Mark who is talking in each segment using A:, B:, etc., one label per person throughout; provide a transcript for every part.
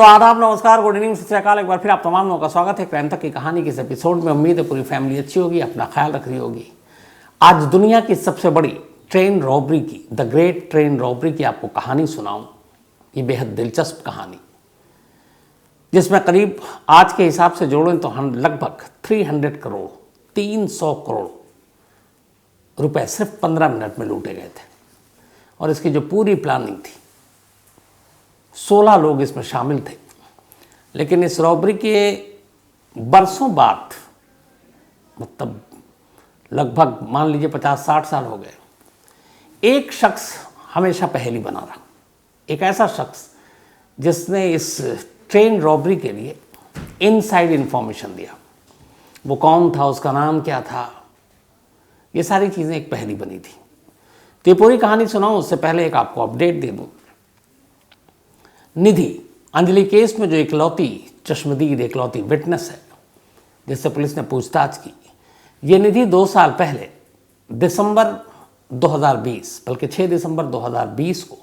A: तो आदाब, नमस्कार, गुड इवनिंग, सत श्री अकाल। एक बार फिर आप तमाम लोगों का स्वागत है क्राइम तक की कहानी के इस एपिसोड में। उम्मीद है पूरी फैमिली अच्छी होगी, अपना ख्याल रख रही होगी। आज दुनिया की सबसे बड़ी ट्रेन रॉबरी की, द ग्रेट ट्रेन रॉबरी की आपको कहानी सुनाऊं। ये बेहद दिलचस्प कहानी, जिसमें करीब आज के हिसाब से जोड़ें तो हम लगभग 300 करोड़ 300 करोड़ रुपए सिर्फ 15 मिनट में लूटे गए थे। और इसकी जो पूरी प्लानिंग थी, 16 लोग इसमें शामिल थे। लेकिन इस रॉबरी के बरसों बाद, मतलब लगभग मान लीजिए 50-60 साल हो गए, एक शख्स हमेशा पहेली बना रहा। एक ऐसा शख्स जिसने इस ट्रेन रॉबरी के लिए इनसाइड इंफॉर्मेशन दिया। वो कौन था, उसका नाम क्या था, ये सारी चीज़ें एक पहेली बनी थी। तो ये पूरी कहानी सुनाऊं उससे पहले एक आपको अपडेट दे दूं। निधि अंजलि केस में जो इकलौती चश्मदीद, इकलौती विटनेस है जिससे पुलिस ने पूछताछ की, ये निधि 2 साल पहले दिसंबर 2020, बल्कि 6 दिसंबर 2020 को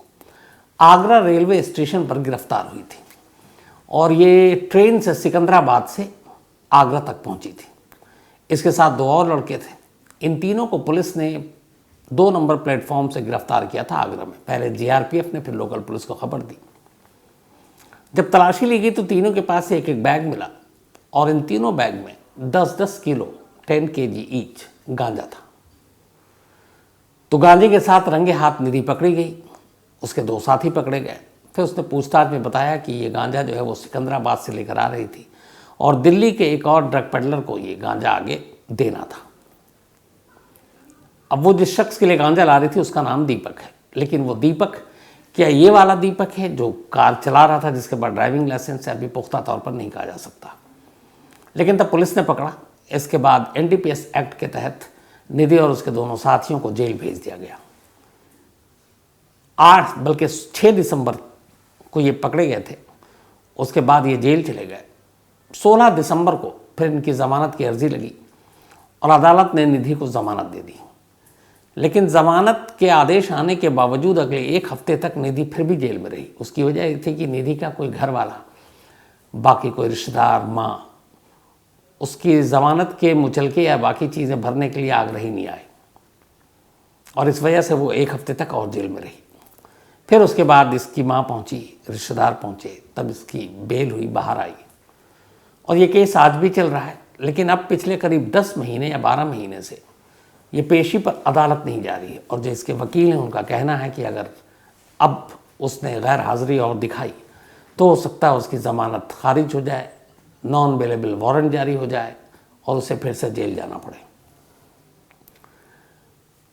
A: आगरा रेलवे स्टेशन पर गिरफ्तार हुई थी। और ये ट्रेन से सिकंदराबाद से आगरा तक पहुंची थी। इसके साथ 2 और लड़के थे। इन तीनों को पुलिस ने 2 नंबर प्लेटफॉर्म से गिरफ्तार किया था आगरा में। पहले जीआरपीएफ ने, फिर लोकल पुलिस को खबर दी। जब तलाशी ली गई तो तीनों के पास से एक बैग मिला और इन तीनों बैग में 10-10 किलो 10 kg ईच गांजा था। तो गांजे के साथ रंगे हाथ निधि पकड़ी गई, उसके 2 साथी पकड़े गए। फिर उसने पूछताछ में बताया कि ये गांजा जो है वो सिकंदराबाद से लेकर आ रही थी और दिल्ली के एक और ड्रग पेडलर को ये गांजा आगे देना था। अब वो जिस शख्स के लिए गांजा ला रही थी उसका नाम दीपक है। लेकिन वो दीपक क्या ये वाला दीपक है जो कार चला रहा था, जिसके बाद ड्राइविंग लाइसेंस है, अभी पुख्ता तौर पर नहीं कहा जा सकता। लेकिन तब पुलिस ने पकड़ा। इसके बाद एनडीपीएस एक्ट के तहत निधि और उसके दोनों साथियों को जेल भेज दिया गया। 8 बल्कि 6 दिसंबर को ये पकड़े गए थे। उसके बाद ये जेल चले गए। 16 दिसंबर को फिर इनकी ज़मानत की अर्जी लगी और अदालत ने निधि को ज़मानत दे दी। लेकिन ज़मानत के आदेश आने के बावजूद अगले 1 हफ्ते तक निधि फिर भी जेल में रही। उसकी वजह ये थी कि निधि का कोई घर वाला, बाकी कोई रिश्तेदार, माँ, उसकी ज़मानत के मुचलके या बाकी चीज़ें भरने के लिए आग्रही नहीं आए और इस वजह से वो 1 हफ्ते तक और जेल में रही। फिर उसके बाद इसकी माँ पहुँची, रिश्तेदार पहुँचे, तब इसकी बेल हुई, बाहर आई। और ये केस आज भी चल रहा है। लेकिन अब पिछले करीब 10 महीने या 12 महीने से ये पेशी पर अदालत नहीं जा रही है। और जो इसके वकील हैं उनका कहना है कि अगर अब उसने गैर हाज़िरी और दिखाई तो हो सकता है उसकी ज़मानत खारिज हो जाए, नॉन अवेलेबल वारंट जारी हो जाए और उसे फिर से जेल जाना पड़े।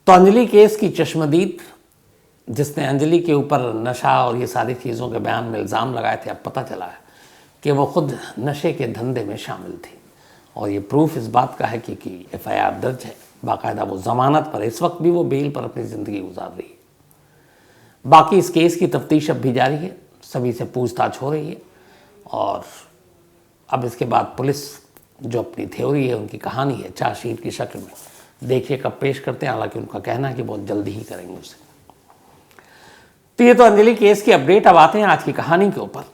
A: तो अंजलि केस की चश्मदीद, जिसने अंजलि के ऊपर नशा और ये सारी चीज़ों के बयान में इल्ज़ाम लगाए थे, अब पता चला है कि वो खुद नशे के धंधे में शामिल थी। और ये प्रूफ इस बात का है कि FIR दर्ज है, बाकायदा वो ज़मानत पर, इस वक्त भी वो बेल पर अपनी ज़िंदगी गुजार रही है। बाकी इस केस की तफ्तीश अब भी जारी है, सभी से पूछताछ हो रही है। और अब इसके बाद पुलिस जो अपनी थ्योरी है, उनकी कहानी है, चार्जशीट की शक्ल में, देखिए कब पेश करते हैं। हालांकि उनका कहना है कि बहुत जल्दी ही करेंगे उसे। तो ये तो अंजलि केस की अपडेट। अब आते हैं आज की कहानी के ऊपर।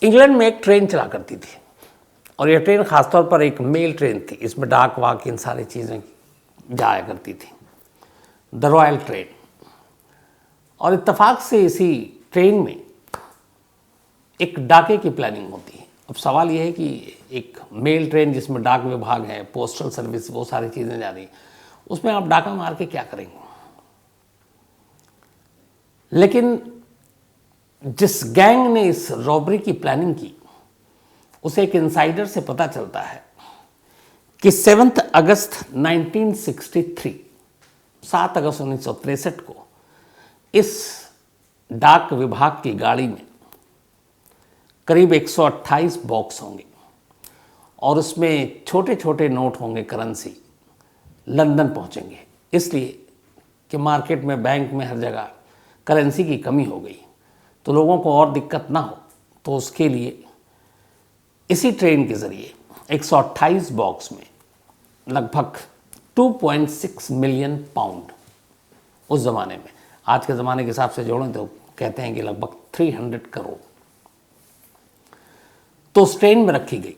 A: इंग्लैंड में एक ट्रेन चला करती थी और यह ट्रेन खासतौर पर एक मेल ट्रेन थी। इसमें डाक वाक इन सारी चीज़ें जाया करती थी, द रॉयल ट्रेन। और इत्तेफाक से इसी ट्रेन में एक डाके की प्लानिंग होती है। अब सवाल यह है कि एक मेल ट्रेन जिसमें डाक विभाग है, पोस्टल सर्विस, वो सारी चीज़ें जा रही हैं, उसमें आप डाका मार के क्या करेंगे। लेकिन जिस गैंग ने इस रॉबरी की प्लानिंग की, उसे एक इनसाइडर से पता चलता है कि 7 अगस्त 1963, 7 अगस्त 1963 को इस डाक विभाग की गाड़ी में करीब 128 बॉक्स होंगे और उसमें छोटे छोटे नोट होंगे, करेंसी। लंदन पहुंचेंगे इसलिए कि मार्केट में, बैंक में, हर जगह करेंसी की कमी हो गई, तो लोगों को और दिक्कत ना हो, तो उसके लिए इसी ट्रेन के ज़रिए 128 बॉक्स में लगभग 2.6 मिलियन पाउंड, उस ज़माने में, आज के ज़माने के हिसाब से जोड़ें तो कहते हैं कि लगभग 300 करोड़, तो उस ट्रेन में रखी गई।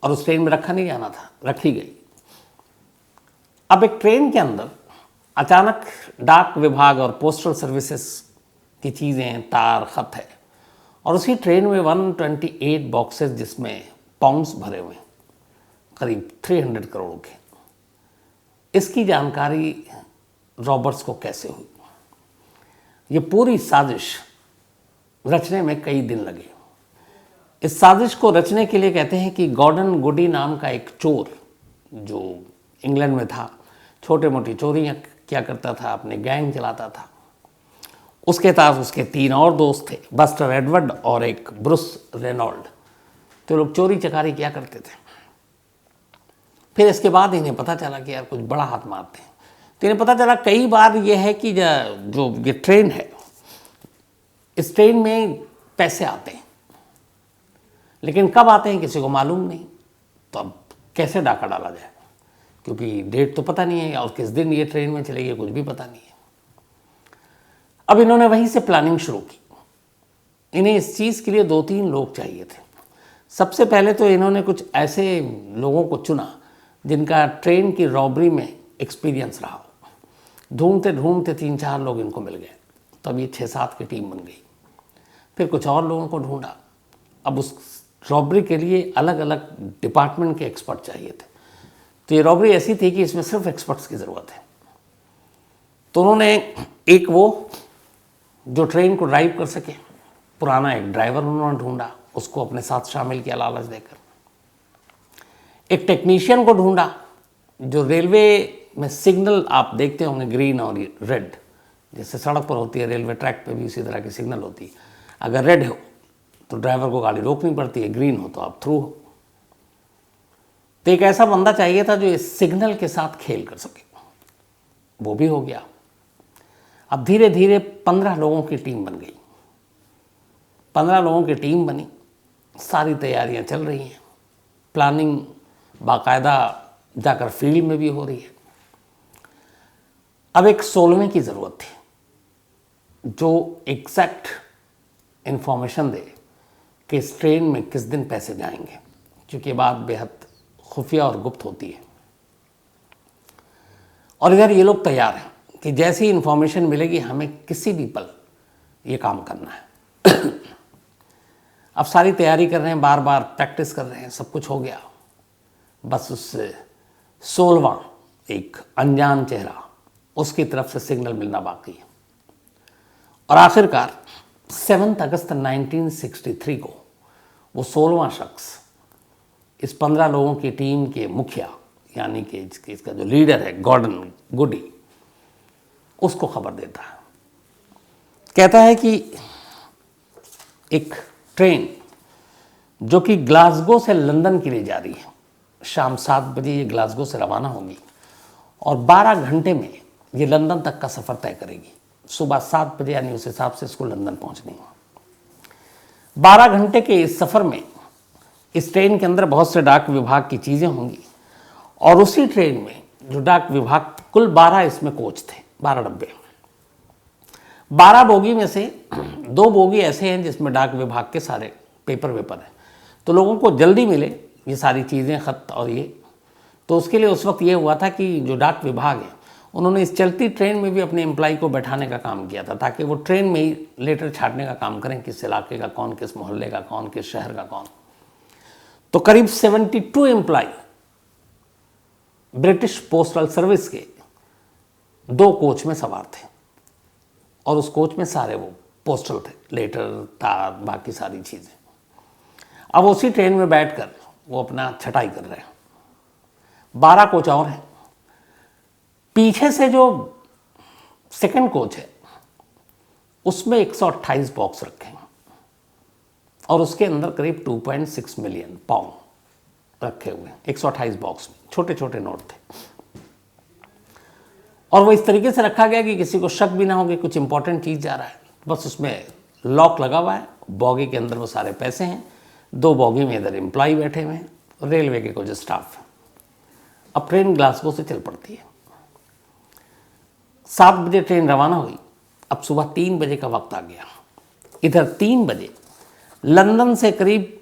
A: और उस ट्रेन में रखा नहीं जाना था, रखी गई। अब एक ट्रेन के अंदर अचानक डाक विभाग और पोस्टल सर्विसेज की चीज़ें, तार, खत है, और उसी ट्रेन में 128 बॉक्सेस जिसमें पाउंड्स भरे हुए हैं, करीब 300 करोड़ के। इसकी जानकारी रॉबर्ट्स को कैसे हुई? ये पूरी साजिश रचने में कई दिन लगे। इस साजिश को रचने के लिए कहते हैं कि गॉर्डन गुडी नाम का एक चोर, जो इंग्लैंड में था, छोटे मोटी चोरियां क्या करता था, अपने गैंग चलाता था। उसके साथ उसके 3 और दोस्त थे, बस्टर एडवर्ड और एक ब्रूस रेनॉल्ड। तो लोग चोरी चकारी किया करते थे। फिर इसके बाद इन्हें पता चला कि यार कुछ बड़ा हाथ मारते हैं। तो इन्हें पता चला कई बार यह है कि जो ये ट्रेन है, इस ट्रेन में पैसे आते हैं, लेकिन कब आते हैं किसी को मालूम नहीं। तो अब कैसे डाका डाला जाए, क्योंकि डेट तो पता नहीं है और किस दिन ये ट्रेन में चलेगी कुछ भी पता नहीं है। अब इन्होंने वहीं से प्लानिंग शुरू की। इन्हें इस चीज़ के लिए 2-3 लोग चाहिए थे। सबसे पहले तो इन्होंने कुछ ऐसे लोगों को चुना जिनका ट्रेन की रॉबरी में एक्सपीरियंस रहा हो। ढूंढते ढूंढते 3-4 लोग इनको मिल गए। तब ये 6-7 की टीम बन गई। फिर कुछ और लोगों को ढूंढा। अब उस रॉबरी के लिए अलग अलग डिपार्टमेंट के एक्सपर्ट चाहिए थे। तो ये रॉबरी ऐसी थी कि इसमें सिर्फ एक्सपर्ट्स की ज़रूरत है। तो उन्होंने एक वो जो ट्रेन को ड्राइव कर सके, पुराना एक ड्राइवर उन्होंने ढूंढा, उसको अपने साथ शामिल किया लालच देकर। एक टेक्नीशियन को ढूंढा जो रेलवे में सिग्नल, आप देखते होंगे ग्रीन और रेड, जैसे सड़क पर होती है, रेलवे ट्रैक पे भी उसी तरह की सिग्नल होती है। अगर रेड हो तो ड्राइवर को गाड़ी रोकनी पड़ती है, ग्रीन हो तो आप थ्रू हो। तो एक ऐसा बंदा चाहिए था जो इस सिग्नल के साथ खेल कर सके। वो भी हो गया। अब धीरे धीरे 15 लोगों की टीम बन गई। 15 लोगों की टीम बनी, सारी तैयारियां चल रही हैं, प्लानिंग बाकायदा जाकर फील्ड में भी हो रही है। अब एक 16वें की ज़रूरत थी जो एग्जैक्ट इंफॉर्मेशन दे कि इस ट्रेन में किस दिन पैसे जाएंगे, क्योंकि बात बेहद खुफिया और गुप्त होती है। और इधर ये लोग तैयार हैं कि जैसी इंफॉर्मेशन मिलेगी हमें किसी भी पल ये काम करना है। अब सारी तैयारी कर रहे हैं, बार बार प्रैक्टिस कर रहे हैं, सब कुछ हो गया। बस उससे 16वां एक अनजान चेहरा, उसकी तरफ से सिग्नल मिलना बाकी है। और आखिरकार 7 अगस्त 1963 को वो 16वां शख्स इस 15 लोगों की टीम के मुखिया, यानी कि इसका जो लीडर है गॉर्डन गुडी, उसको खबर देता है। कहता है कि एक ट्रेन जो कि ग्लासगो से लंदन के लिए जा रही है, शाम 7 बजे ये ग्लासगो से रवाना होगी और 12 घंटे में ये लंदन तक का सफ़र तय करेगी। सुबह 7 बजे यानी उस हिसाब से इसको लंदन पहुंचनी है। 12 घंटे के इस सफ़र में इस ट्रेन के अंदर बहुत से डाक विभाग की चीज़ें होंगी। और उसी ट्रेन में जो डाक विभाग, कुल 12 इसमें कोच थे, 12 डब्बे। 12 बोगी में से 2 बोगी ऐसे हैं जिसमें डाक विभाग के सारे पेपर वेपर हैं, तो लोगों को जल्दी मिले ये सारी चीज़ें, ख़त और ये। तो उसके लिए उस वक्त ये हुआ था कि जो डाक विभाग है उन्होंने इस चलती ट्रेन में भी अपने एम्प्लॉय को बैठाने का काम किया था, ताकि वो ट्रेन में ही लेटर छाटने का काम करें, किस इलाके का कौन, किस मोहल्ले का कौन, किस शहर का कौन। तो करीब 72 एम्प्लॉय ब्रिटिश पोस्टल सर्विस के 2 कोच में सवार थे, और उस कोच में सारे वो पोस्टल थे, लेटर, तार, बाकी सारी चीज़ें। अब उसी ट्रेन में बैठकर वो अपना छटाई कर रहे हैं। 12 कोच और हैं। पीछे से जो सेकंड कोच है उसमें 128 बॉक्स रखे हैं और उसके अंदर करीब 2.6 मिलियन पाउंड रखे हुए हैं। 128 बॉक्स में छोटे छोटे नोट थे, और वो इस तरीके से रखा गया कि किसी को शक भी ना हो कि कुछ इंपॉर्टेंट चीज़ जा रहा है। बस उसमें लॉक लगा हुआ है, बॉगी के अंदर वो सारे पैसे हैं, 2 बॉगी में इधर एम्प्लॉय बैठे हुए हैं, रेलवे के कुछ स्टाफ है। अब ट्रेन ग्लासगो से चल पड़ती है। 7 बजे ट्रेन रवाना हुई अब सुबह 3 बजे का वक्त आ गया। इधर 3 बजे लंदन से करीब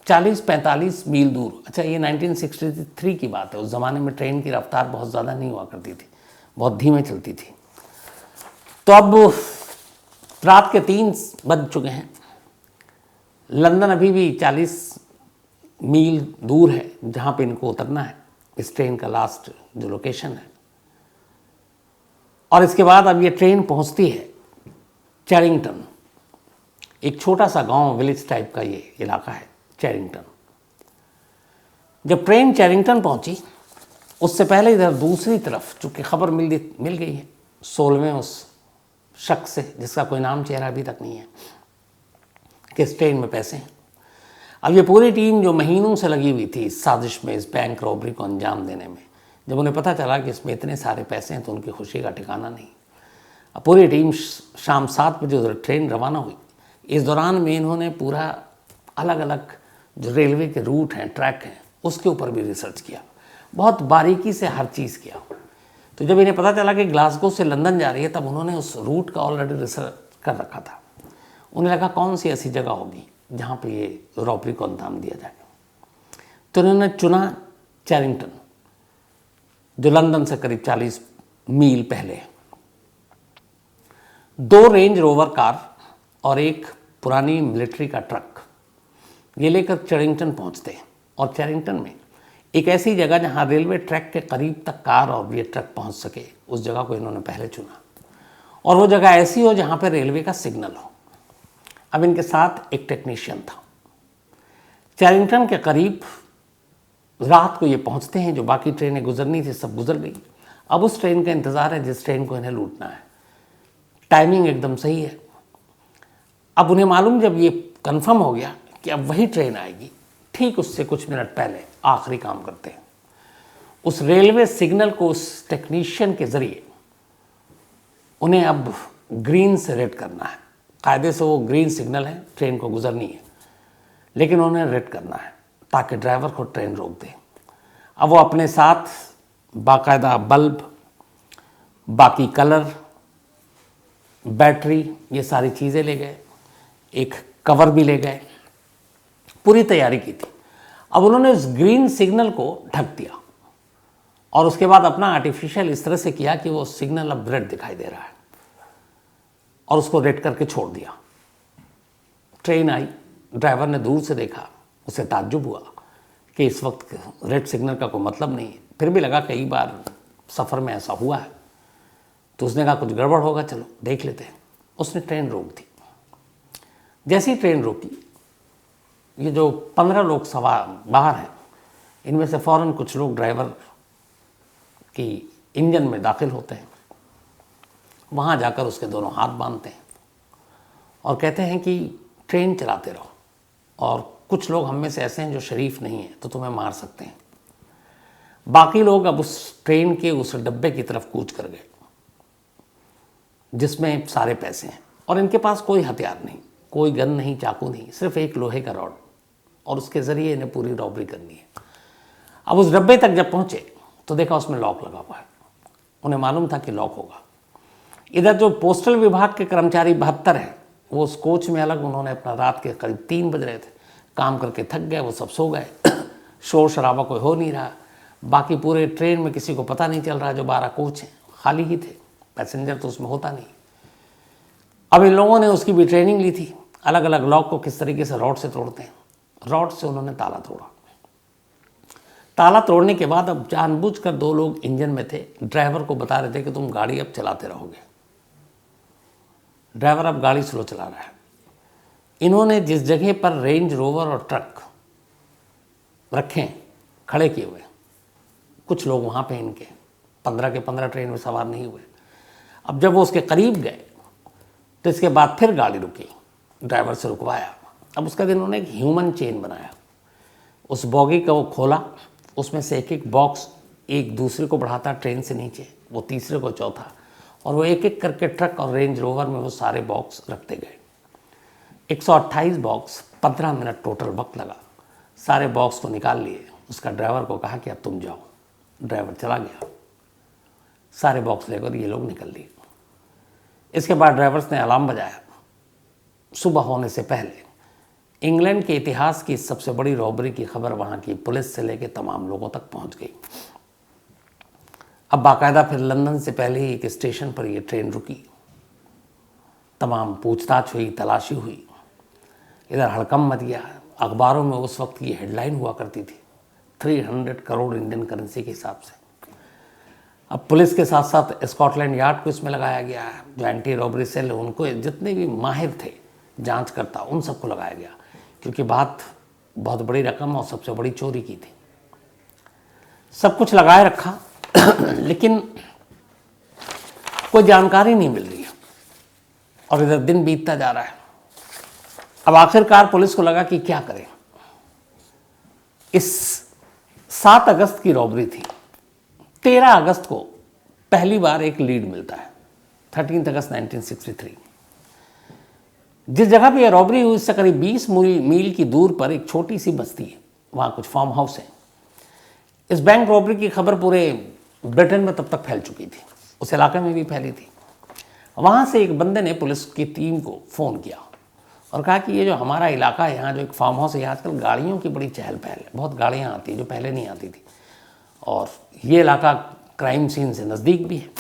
A: 40-45 मील दूर, अच्छा ये 1963 की बात है, उस ज़माने में ट्रेन की रफ्तार बहुत ज़्यादा नहीं हुआ करती थी, बहुत धीमे चलती थी। तो अब रात के 3 बज चुके हैं, लंदन अभी भी 40 मील दूर है जहाँ पे इनको उतरना है, इस ट्रेन का लास्ट जो लोकेशन है। और इसके बाद अब ये ट्रेन पहुँचती है चैरिंगटन, एक छोटा सा गांव विलेज टाइप का ये इलाका है चैरिंगटन। जब ट्रेन चैरिंगटन पहुंची, उससे पहले इधर दूसरी तरफ चूँकि खबर मिल गई है 16वें उस शख्स से जिसका कोई नाम चेहरा अभी तक नहीं है कि इस ट्रेन में पैसे हैं। अब ये पूरी टीम जो महीनों से लगी हुई थी इस साजिश में, इस बैंक रॉबरी को अंजाम देने में, जब उन्हें पता चला कि इसमें इतने सारे पैसे हैं तो उनकी खुशी का ठिकाना नहीं। अब पूरी टीम शाम 7 बजे उधर ट्रेन रवाना हुई। इस दौरान में इन्होंने पूरा अलग अलग जो रेलवे के रूट हैं, ट्रैक हैं, उसके ऊपर भी रिसर्च किया, बहुत बारीकी से हर चीज़ किया। तो जब इन्हें पता चला कि ग्लासगो से लंदन जा रही है, तब उन्होंने उस रूट का ऑलरेडी रिसर्च कर रखा था। उन्हें लगा कौन सी ऐसी जगह होगी जहाँ पे ये रॉबरी को अंजाम दिया जाए। तो उन्होंने चुना चैरिंगटन, जो लंदन से करीब 40 मील पहले है। 2 रेंज रोवर कार और एक पुरानी मिलिट्री का ट्रक ये लेकर चैरिंगटन पहुंचते हैं। और चैरिंगटन में एक ऐसी जगह जहां रेलवे ट्रैक के करीब तक कार और ये ट्रक पहुंच सके, उस जगह को इन्होंने पहले चुना। और वो जगह ऐसी हो जहां पर रेलवे का सिग्नल हो। अब इनके साथ एक टेक्नीशियन था। चैरिंगटन के करीब रात को ये पहुंचते हैं। जो बाकी ट्रेनें गुजरनी थी सब गुजर गई। अब उस ट्रेन का इंतज़ार है जिस ट्रेन को इन्हें लूटना है। टाइमिंग एकदम सही है। अब उन्हें मालूम, जब ये कंफर्म हो गया कि अब वही ट्रेन आएगी, ठीक उससे कुछ मिनट पहले आखिरी काम करते हैं। उस रेलवे सिग्नल को उस टेक्नीशियन के ज़रिए उन्हें अब ग्रीन से रेड करना है। कायदे से वो ग्रीन सिग्नल है, ट्रेन को गुजरनी है, लेकिन उन्हें रेड करना है ताकि ड्राइवर को ट्रेन रोक दे। अब वो अपने साथ बाकायदा बल्ब, बाकी कलर, बैटरी, ये सारी चीज़ें ले गए, एक कवर भी ले गए, पूरी तैयारी की थी। अब उन्होंने उस ग्रीन सिग्नल को ढक दिया और उसके बाद अपना आर्टिफिशियल इस तरह से किया कि वो सिग्नल अब रेड दिखाई दे रहा है और उसको रेड करके छोड़ दिया। ट्रेन आई, ड्राइवर ने दूर से देखा, उसे ताज्जुब हुआ कि इस वक्त रेड सिग्नल का कोई मतलब नहीं है। फिर भी लगा कई बार सफ़र में ऐसा हुआ है, तो उसने कहा कुछ गड़बड़ होगा, चलो देख लेते हैं। उसने ट्रेन रोक दी। जैसी ही ट्रेन रोकी, ये जो 15 लोग सवार बाहर हैं, इनमें से फ़ौरन कुछ लोग ड्राइवर की इंजन में दाखिल होते हैं। वहाँ जाकर उसके दोनों हाथ बांधते हैं और कहते हैं कि ट्रेन चलाते रहो, और कुछ लोग हम में से ऐसे हैं जो शरीफ नहीं हैं तो तुम्हें मार सकते हैं। बाकी लोग अब उस ट्रेन के उस डब्बे की तरफ कूच कर गए जिसमें सारे पैसे हैं, और इनके पास कोई हथियार नहीं, कोई गन नहीं, चाकू नहीं, सिर्फ एक लोहे का रॉड, और उसके ज़रिए इन्हें पूरी रॉबरी करनी है। अब उस डब्बे तक जब पहुँचे तो देखा उसमें लॉक लगा हुआ है। उन्हें मालूम था कि लॉक होगा। इधर जो पोस्टल विभाग के कर्मचारी 72 हैं, वो उस कोच में अलग, उन्होंने अपना रात के करीब 3 बज रहे थे, काम करके थक गए, वो सब सो गए। शोर शराबा कोई हो नहीं रहा। बाकी पूरे ट्रेन में किसी को पता नहीं चल रहा। जो 12 कोच हैं खाली ही थे, पैसेंजर तो उसमें होता नहीं। अब इन लोगों ने उसकी भी ट्रेनिंग ली थी, अलग अलग लॉक को किस तरीके से रॉड से तोड़ते हैं। रॉड से उन्होंने ताला तोड़ा। ताला तोड़ने के बाद अब जानबूझकर 2 लोग इंजन में थे, ड्राइवर को बता रहे थे कि तुम गाड़ी अब चलाते रहोगे। ड्राइवर अब गाड़ी स्लो चला रहा है। इन्होंने जिस जगह पर रेंज रोवर और ट्रक रखे, खड़े किए हुए, कुछ लोग वहाँ पे इनके 15 के 15 ट्रेन में सवार नहीं हुए। अब जब वो उसके करीब गए तो इसके बाद फिर गाड़ी रुकी, ड्राइवर से रुकवाया। अब उसके दिन उन्होंने एक ह्यूमन चेन बनाया। उस बॉगी का वो खोला, उसमें से एक एक बॉक्स एक दूसरे को बढ़ाता ट्रेन से नीचे, वो तीसरे को चौथा, और वो एक एक करके ट्रक और रेंज रोवर में वो सारे बॉक्स रखते गए। 128 बॉक्स, 15 मिनट टोटल वक्त लगा। सारे बॉक्स को निकाल लिए। उसका ड्राइवर को कहा कि अब तुम जाओ। ड्राइवर चला गया। सारे बॉक्स लेकर ये लोग निकल लिए। इसके बाद ड्राइवर्स ने अलार्म बजाया। सुबह होने से पहले इंग्लैंड के इतिहास की सबसे बड़ी रॉबरी की खबर वहाँ की पुलिस से लेकर तमाम लोगों तक पहुँच गई। अब बाकायदा फिर लंदन से पहले ही एक स्टेशन पर ये ट्रेन रुकी, तमाम पूछताछ हुई, तलाशी हुई, इधर हड़कंप मच गया। अखबारों में उस वक्त की हेडलाइन हुआ करती थी 300 करोड़ इंडियन करेंसी के हिसाब से। अब पुलिस के साथ साथ स्कॉटलैंड यार्ड को इसमें लगाया गया है, जो एंटी रॉबरी सेल है उनको, जितने भी माहिर थे जांचकर्ता, उन सबको लगाया गया, क्योंकि बात बहुत बड़ी रकम और सबसे बड़ी चोरी की थी। सब कुछ लगाए रखा लेकिन कोई जानकारी नहीं मिल रही है और इधर दिन बीतता जा रहा है। अब आखिरकार पुलिस को लगा कि क्या करें। इस 7 अगस्त की रॉबरी थी। 13 अगस्त को पहली बार एक लीड मिलता है, 13 अगस्त 1963। जिस जगह पे यह रॉबरी हुई उससे करीब 20 मील की दूर पर एक छोटी सी बस्ती है, वहाँ कुछ फार्म हाउस है। इस बैंक रॉबरी की खबर पूरे ब्रिटेन में तब तक फैल चुकी थी, उस इलाके में भी फैली थी। वहाँ से एक बंदे ने पुलिस की टीम को फ़ोन किया और कहा कि ये जो हमारा इलाका है, यहाँ जो एक फार्म हाउस है, आजकल गाड़ियों की बड़ी चहल पहल है, बहुत गाड़ियाँ आती हैं जो पहले नहीं आती थी, और ये इलाका क्राइम सीन से नज़दीक भी है।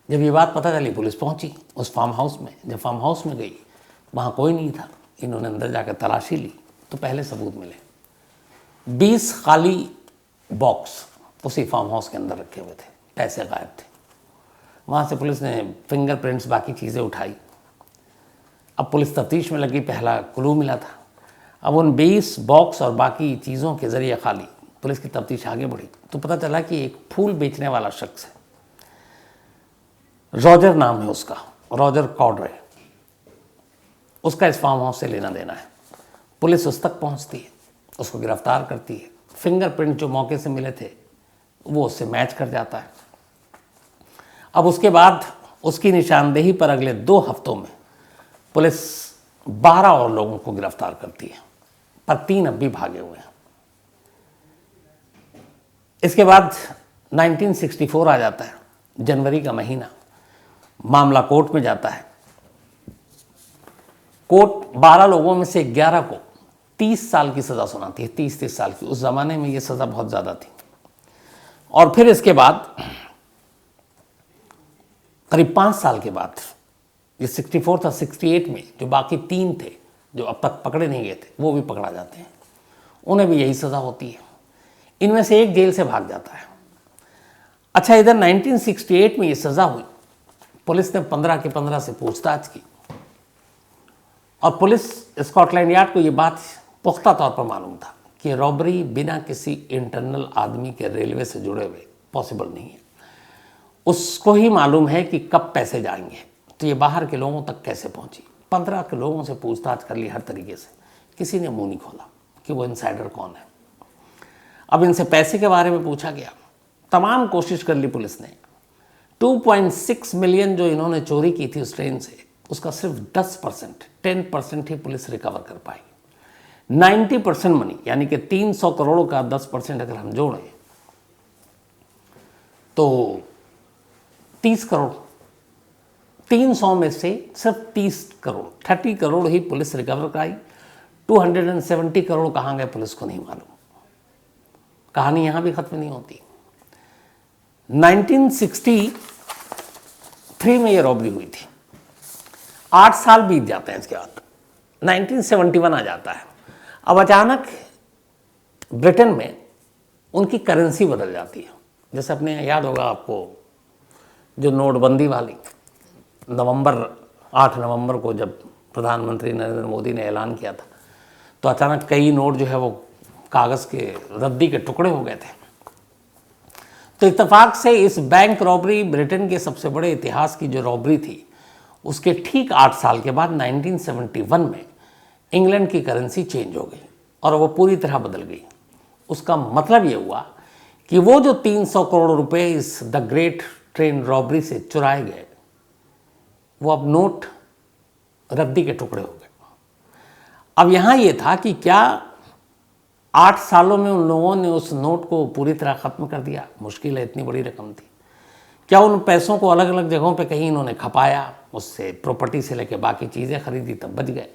A: जब ये बात पता चली पुलिस पहुंची उस फार्म हाउस में। जब फार्म हाउस में गई वहाँ कोई नहीं था। इन्होंने अंदर जाकर तलाशी ली तो पहले सबूत मिले। 20 खाली बॉक्स उसी फार्म हाउस के अंदर रखे हुए थे, पैसे गायब थे। वहाँ से पुलिस ने फिंगरप्रिंट्स, बाकी चीज़ें उठाई। अब पुलिस तफ्तीश में लगी, पहला क्लू मिला था। अब उन 20 बॉक्स और बाकी चीज़ों के ज़रिए खाली पुलिस की तफ्तीश आगे बढ़ी तो पता चला कि एक फूल बेचने वाला शख्स है, रॉजर नाम है उसका, रॉजर कॉडरे, उसका इस फार्म हाउस से लेना देना है। पुलिस उस तक पहुंचती है, उसको गिरफ्तार करती है। फिंगरप्रिंट जो मौके से मिले थे वो उससे मैच कर जाता है। अब उसके बाद उसकी निशानदेही पर अगले 2 हफ्तों में पुलिस 12 और लोगों को गिरफ्तार करती है, पर 3 अब भी भागे हुए हैं। इसके बाद 1964 आ जाता है, जनवरी का महीना। मामला कोर्ट में जाता है। कोर्ट 12 लोगों में से 11 को 30 साल की सज़ा सुनाती है, 30 साल की। उस ज़माने में ये सज़ा बहुत ज़्यादा थी। और फिर इसके बाद करीब 5 साल के बाद, ये 64 था, 68 में जो बाकी 3 थे जो अब तक पकड़े नहीं गए थे वो भी पकड़ा जाते हैं, उन्हें भी यही सज़ा होती है। इनमें से एक जेल से भाग जाता है। अच्छा, इधर 1968 में ये सज़ा हुई। पुलिस ने 15 के 15 से पूछताछ की और पुलिस स्कॉटलैंड यार्ड को ये बात पुख्ता तौर पर मालूम था कि रॉबरी बिना किसी इंटरनल आदमी के रेलवे से जुड़े हुए पॉसिबल नहीं है। उसको ही मालूम है कि कब पैसे जाएंगे, तो ये बाहर के लोगों तक कैसे पहुंची। 15 के लोगों से पूछताछ कर ली हर तरीके से, किसी ने मुंह नहीं खोला कि वो इनसाइडर कौन है। अब इनसे पैसे के बारे में पूछा गया, तमाम कोशिश कर ली पुलिस ने। 2.6 मिलियन जो इन्होंने चोरी की थी उस ट्रेन से, उसका सिर्फ 10% ही पुलिस रिकवर कर पाई। 90% मनी, यानी कि 300 करोड़ का 10% अगर हम जोड़ें तो 30 करोड़। 300 में से सिर्फ 30 करोड़, 30 करोड़ ही पुलिस रिकवर कराई। 270 करोड़ कहाँ गए पुलिस को नहीं मालूम। कहानी यहाँ भी खत्म नहीं होती। 1963 में ये रॉबरी हुई थी। 8 साल बीत जाते हैं। इसके बाद 1971 आ जाता है। अब अचानक ब्रिटेन में उनकी करेंसी बदल जाती है। जैसे अपने याद होगा आपको जो नोटबंदी वाली, 8 नवंबर को जब प्रधानमंत्री नरेंद्र मोदी ने ऐलान किया था, तो अचानक कई नोट जो है वो कागज़ के रद्दी के टुकड़े हो गए थे। तो इत्तेफाक से इस बैंक रॉबरी, ब्रिटेन के सबसे बड़े इतिहास की जो रॉबरी थी, उसके ठीक 8 साल के बाद 1971 में इंग्लैंड की करेंसी चेंज हो गई और वो पूरी तरह बदल गई। उसका मतलब ये हुआ कि वो जो 300 करोड़ रुपए इस द ग्रेट ट्रेन रॉबरी से चुराए गए, वो अब नोट रद्दी के टुकड़े हो गए। अब यहाँ ये था कि क्या 8 सालों में उन लोगों ने उस नोट को पूरी तरह ख़त्म कर दिया? मुश्किल है, इतनी बड़ी रकम थी। क्या उन पैसों को अलग अलग जगहों पे कहीं इन्होंने खपाया, उससे प्रॉपर्टी से लेकर बाकी चीज़ें खरीदी तब बच गए।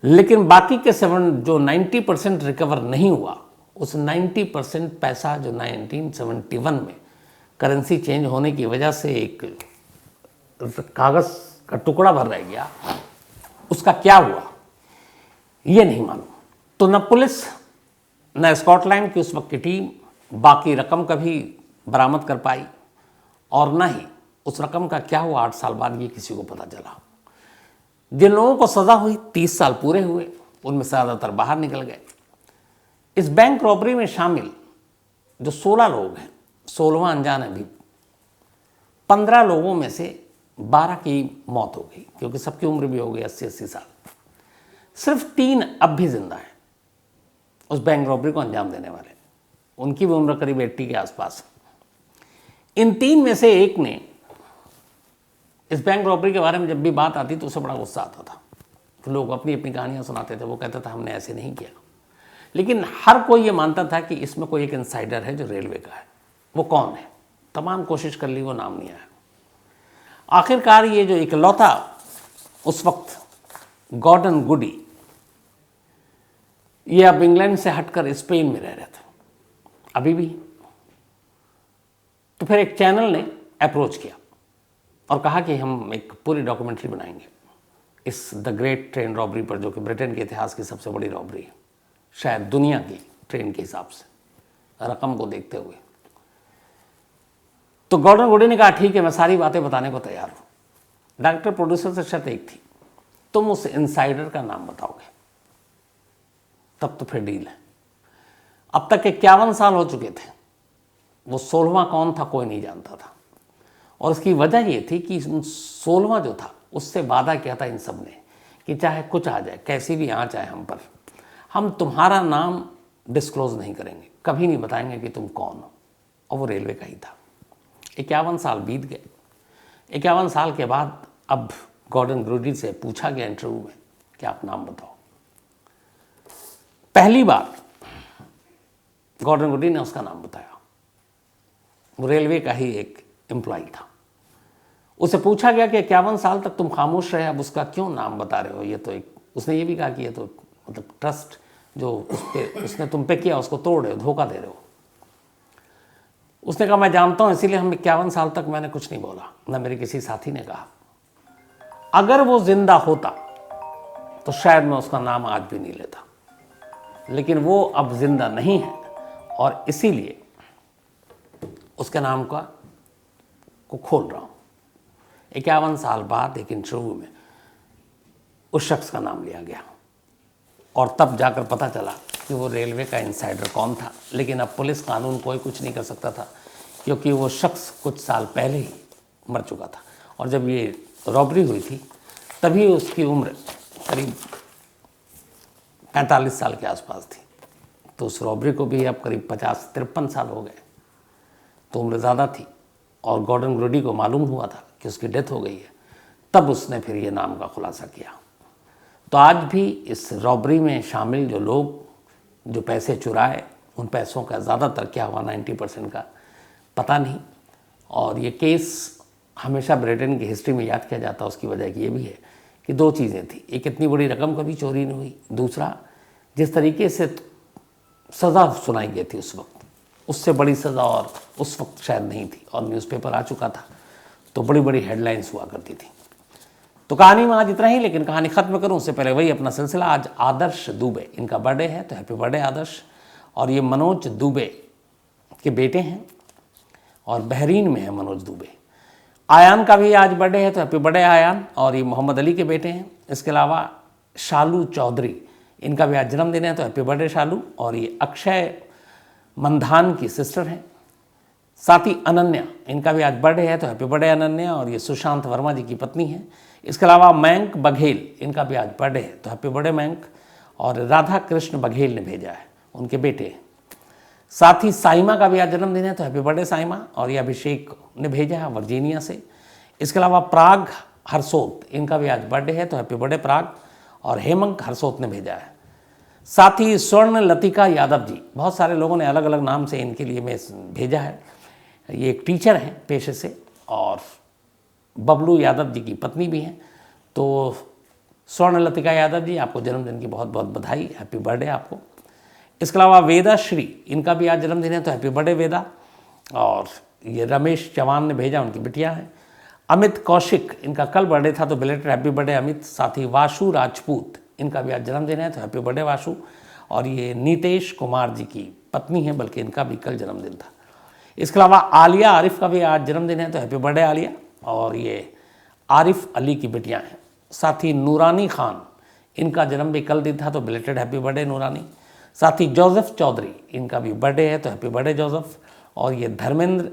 A: लेकिन बाकी के 90% रिकवर नहीं हुआ, उस 90% पैसा जो 1971 में करेंसी चेंज होने की वजह से एक कागज़ का टुकड़ा भर रह गया, उसका क्या हुआ ये नहीं मालूम। तो न पुलिस न स्कॉटलैंड की उस वक्त की टीम बाकी रकम कभी बरामद कर पाई, और न ही उस रकम का क्या हुआ 8 साल बाद ये किसी को पता चला। जिन लोगों को सज़ा हुई 30 साल पूरे हुए, उनमें से ज़्यादातर बाहर निकल गए। इस बैंक रॉबरी में शामिल जो 16 लोग हैं, 16वां अनजान है अभी, 15 लोगों में से 12 की मौत हो गई, क्योंकि सबकी उम्र भी हो गई 80-80 साल। सिर्फ 3 अब भी जिंदा हैं उस बैंक रॉबरी को अंजाम देने वाले, उनकी भी उम्र करीब 80 के आसपास। इन 3 में से एक ने, इस बैंक रॉबरी के बारे में जब भी बात आती तो उसे बड़ा गुस्सा आता था, तो लोग अपनी अपनी कहानियां सुनाते थे। वो कहता था हमने ऐसे नहीं किया, लेकिन हर कोई ये मानता था कि इसमें कोई एक इनसाइडर है जो रेलवे का है। वो कौन है? तमाम कोशिश कर ली, वो नाम नहीं आया। आखिरकार ये जो इकलौता उस वक्त गॉर्डन गुडी, ये अब इंग्लैंड से हटकर स्पेन में रह रहे थे अभी भी। तो फिर एक चैनल ने अप्रोच किया और कहा कि हम एक पूरी डॉक्यूमेंट्री बनाएंगे इस द ग्रेट ट्रेन रॉबरी पर, जो कि ब्रिटेन के इतिहास की सबसे बड़ी रॉबरी है, शायद दुनिया की ट्रेन के हिसाब से, रकम को देखते हुए। तो गॉर्डन गुडी ने कहा ठीक है, मैं सारी बातें बताने को तैयार हूँ। डायरेक्टर प्रोड्यूसर से शर्त एक थी, तुम उस इनसाइडर का नाम बताओगे, तब तो फिर डील है। अब तक 51 साल हो चुके थे, वो 16वां कौन था कोई नहीं जानता था। और उसकी वजह ये थी कि 16वां जो था उससे वादा किया था इन सब ने कि चाहे कुछ आ जाए, कैसी भी आँच आए हम पर, हम तुम्हारा नाम डिस्क्लोज नहीं करेंगे, कभी नहीं बताएंगे कि तुम कौन हो। और वो रेलवे का ही था। 51 साल बीत गए। 51 साल के बाद अब गॉर्डन गुडी से पूछा गया इंटरव्यू में कि आप नाम बताओ। पहली बार गॉर्डन गुडी ने उसका नाम बताया। वो रेलवे का ही एक एम्प्लॉय था। उसे पूछा गया कि 51 साल तक तुम खामोश रहे, अब उसका क्यों नाम बता रहे हो? ये तो एक, उसने ये भी कहा कि ये तो मतलब ट्रस्ट जो उसने तुम पे किया उसको तोड़ रहे हो, धोखा दे रहे हो। उसने कहा मैं जानता हूं, इसीलिए हम 51 साल तक मैंने कुछ नहीं बोला, ना मेरे किसी साथी ने कहा। अगर वो जिंदा होता तो शायद मैं उसका नाम आज भी नहीं लेता, लेकिन वो अब जिंदा नहीं है और इसीलिए उसके नाम को खोल रहा हूं। 51 साल बाद एक इंटरव्यू में उस शख्स का नाम लिया गया और तब जाकर पता चला कि वो रेलवे का इनसाइडर कौन था। लेकिन अब पुलिस कानून कोई कुछ नहीं कर सकता था, क्योंकि वो शख्स कुछ साल पहले ही मर चुका था। और जब ये रॉबरी हुई थी तभी उसकी उम्र करीब 45 साल के आसपास थी। तो उस रॉबरी को भी अब करीब 53 साल हो गए, तो उम्र ज़्यादा थी। और गॉर्डन गुडी को मालूम हुआ था कि उसकी डेथ हो गई है, तब उसने फिर ये नाम का खुलासा किया। तो आज भी इस रॉबरी में शामिल जो लोग जो पैसे चुराए, उन पैसों का ज़्यादातर क्या हुआ 90% का पता नहीं। और ये केस हमेशा ब्रिटेन की हिस्ट्री में याद किया जाता है। उसकी वजह की ये भी है कि 2 चीज़ें थी, एक इतनी बड़ी रकम कभी चोरी नहीं हुई, दूसरा जिस तरीके से सज़ा सुनाई गई थी उस वक्त, उससे बड़ी सज़ा और उस वक्त शायद नहीं थी। और न्यूज़पेपर आ चुका था तो बड़ी बड़ी हेडलाइंस हुआ करती थी। तो कहानी में आज इतना ही, लेकिन कहानी ख़त्म करूं उससे पहले वही अपना सिलसिला। आज आदर्श दुबे, इनका बर्थडे है, तो हैप्पी बर्थडे आदर्श। और ये मनोज दुबे के बेटे हैं और बहरीन में है मनोज दुबे। आयान का भी आज बर्थडे है, तो हैप्पी बर्थडे आयान। और ये मोहम्मद अली के बेटे हैं। इसके अलावा शालू चौधरी, इनका भी आज जन्मदिन है, तो हैप्पी बर्थडे शालू। और ये अक्षय मंधान की सिस्टर हैं। साथ ही अनन्या, इनका भी आज बर्थडे है, तो हैप्पी बर्थडे अनन्या। और ये सुशांत वर्मा जी की पत्नी हैं। इसके अलावा मयंक बघेल, इनका भी आज बर्थडे है, तो हैप्पी बर्थडे मयंक। और राधा कृष्ण बघेल ने भेजा है, उनके बेटे। साथ ही साइमा का भी आज जन्मदिन है, तो हैप्पी बर्थडे साइमा। और ये अभिषेक ने भेजा है वर्जीनिया से। इसके अलावा प्राग हरसोत, इनका भी आज बर्थडे है, तो हैप्पी बर्थडे प्राग। और हेमंत हरसोत ने भेजा है। साथ ही स्वर्ण लतिका यादव जी, बहुत सारे लोगों ने अलग अलग नाम से इनके लिए में भेजा है। ये एक टीचर हैं पेशे से और बबलू यादव जी की पत्नी भी हैं। तो स्वर्ण लतिका यादव जी, आपको जन्मदिन की बहुत बहुत बधाई, हैप्पी बर्थडे आपको। इसके अलावा वेदा श्री, इनका भी आज जन्मदिन है, तो हैप्पी बर्थडे वेदा। और ये रमेश चौहान ने भेजा, उनकी बिटिया है। अमित कौशिक, इनका कल बर्थडे था, तो बिलेटेड हैप्पी बर्थडे अमित। साथ ही वाशु राजपूत, इनका भी आज जन्मदिन है, तो हैप्पी बर्थडे वाशु। और ये नीतेश कुमार जी की पत्नी है, बल्कि इनका भी कल जन्मदिन था। इसके अलावा आलिया आरिफ का भी आज जन्मदिन है, तो हैप्पी बर्थडे आलिया। और ये आरिफ अली की बिटियाँ हैं। साथ ही नूरानी खान, इनका जन्म भी कल दिन था, तो बिलेटेड हैप्पी बर्थडे नूरानी। साथ ही जोसेफ चौधरी, इनका भी बर्थडे है, तो हैप्पी बर्थडे जोसेफ। और ये धर्मेंद्र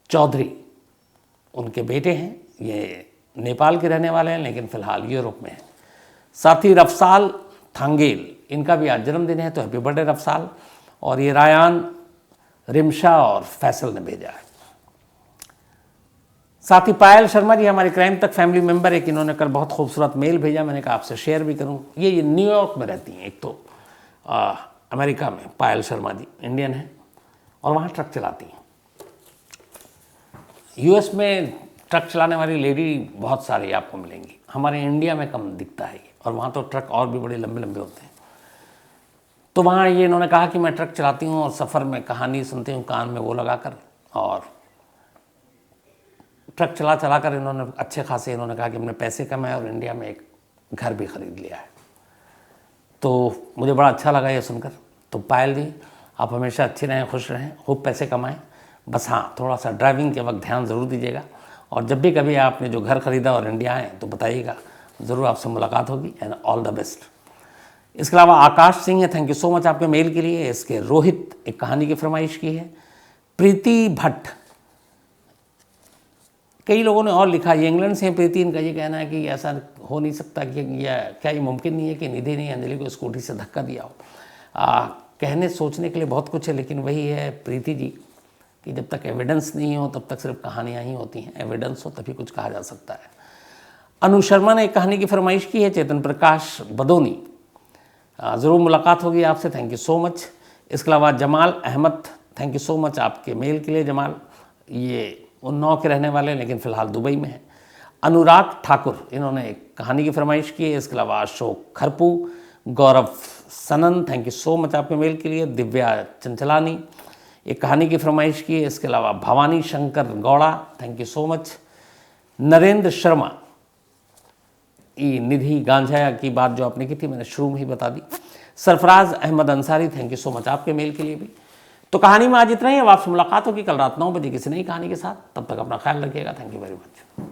A: चौधरी, उनके बेटे हैं, ये नेपाल के रहने वाले हैं, लेकिन फ़िलहाल यूरोप में हैं। साथ ही रफसाल थांगेल, इनका भी आज जन्मदिन है, तो हैप्पी बर्थडे रफसाल। और ये रायान, रिमशा और फैसल ने भेजा है। साथ ही पायल शर्मा जी, हमारे क्राइम तक फैमिली मेंबर है, कि इन्होंने कल बहुत खूबसूरत मेल भेजा, मैंने कहा आपसे शेयर भी करूं। ये न्यूयॉर्क में रहती हैं, एक तो अमेरिका में पायल शर्मा जी इंडियन हैं और वहाँ ट्रक चलाती हैं। यूएस में ट्रक चलाने वाली लेडी बहुत सारी आपको मिलेंगी, हमारे इंडिया में कम दिखता है ये, और वहाँ तो ट्रक और भी बड़े लंबे लंबे होते हैं। तो वहाँ ये इन्होंने कहा कि मैं ट्रक चलाती हूँ और सफ़र में कहानी सुनती हूँ कान में वो लगाकर, और ट्रक चला चला कर इन्होंने अच्छे खासे, इन्होंने कहा कि हमने पैसे कमाए और इंडिया में एक घर भी ख़रीद लिया है। तो मुझे बड़ा अच्छा लगा ये सुनकर। तो पायल जी, आप हमेशा अच्छी रहें, खुश रहें, खूब पैसे कमाएं। बस हाँ, थोड़ा सा ड्राइविंग के वक्त ध्यान ज़रूर दीजिएगा। और जब भी कभी आपने जो घर ख़रीदा और इंडिया आए तो बताइएगा, ज़रूर आपसे मुलाकात होगी। And all the best. इसके अलावा आकाश सिंह है, थैंक यू सो मच आपके मेल के लिए। इसके रोहित एक कहानी की फरमाइश की है। प्रीति भट्ट, कई लोगों ने और लिखा, ये इंग्लैंड से हैं प्रीति, इनका ये कहना है कि ऐसा हो नहीं सकता कि क्या ये मुमकिन नहीं है कि निधि ने अंजलि को स्कूटी से धक्का दिया हो। कहने सोचने के लिए बहुत कुछ है, लेकिन वही है प्रीति जी कि जब तक एविडेंस नहीं हो तब तक सिर्फ कहानियाँ ही होती हैं, एविडेंस हो तभी कुछ कहा जा सकता है। अनु शर्मा ने एक कहानी की फरमाइश की है, चेतन प्रकाश बदोनी, ज़रूर मुलाकात होगी आपसे, थैंक यू सो मच। इसके अलावा Jamal Ahmed, thank you so much आपके मेल के लिए जमाल। ये उन्नाव के रहने वाले हैं, लेकिन फ़िलहाल दुबई में है। अनुराग ठाकुर, इन्होंने एक कहानी की फरमाइश की है। इसके अलावा अशोक खरपू, गौरव सनन, थैंक यू सो मच आपके मेल के लिए। दिव्या चंचलानी एक कहानी की फरमाइश की है। इसके अलावा Bhavani Shankar Gowda, thank you so much. Narendra Sharma, ये निधि गांझा की बात जो आपने की थी मैंने शुरू में ही बता दी। Sarfaraz Ahmed Ansari, thank you so much आपके मेल के लिए भी। तो कहानी में आज इतना ही। अब आपसे मुलाकात होगी कल रात 9 बजे किसी नई कहानी के साथ। तब तक अपना ख्याल रखिएगा। Thank you very much.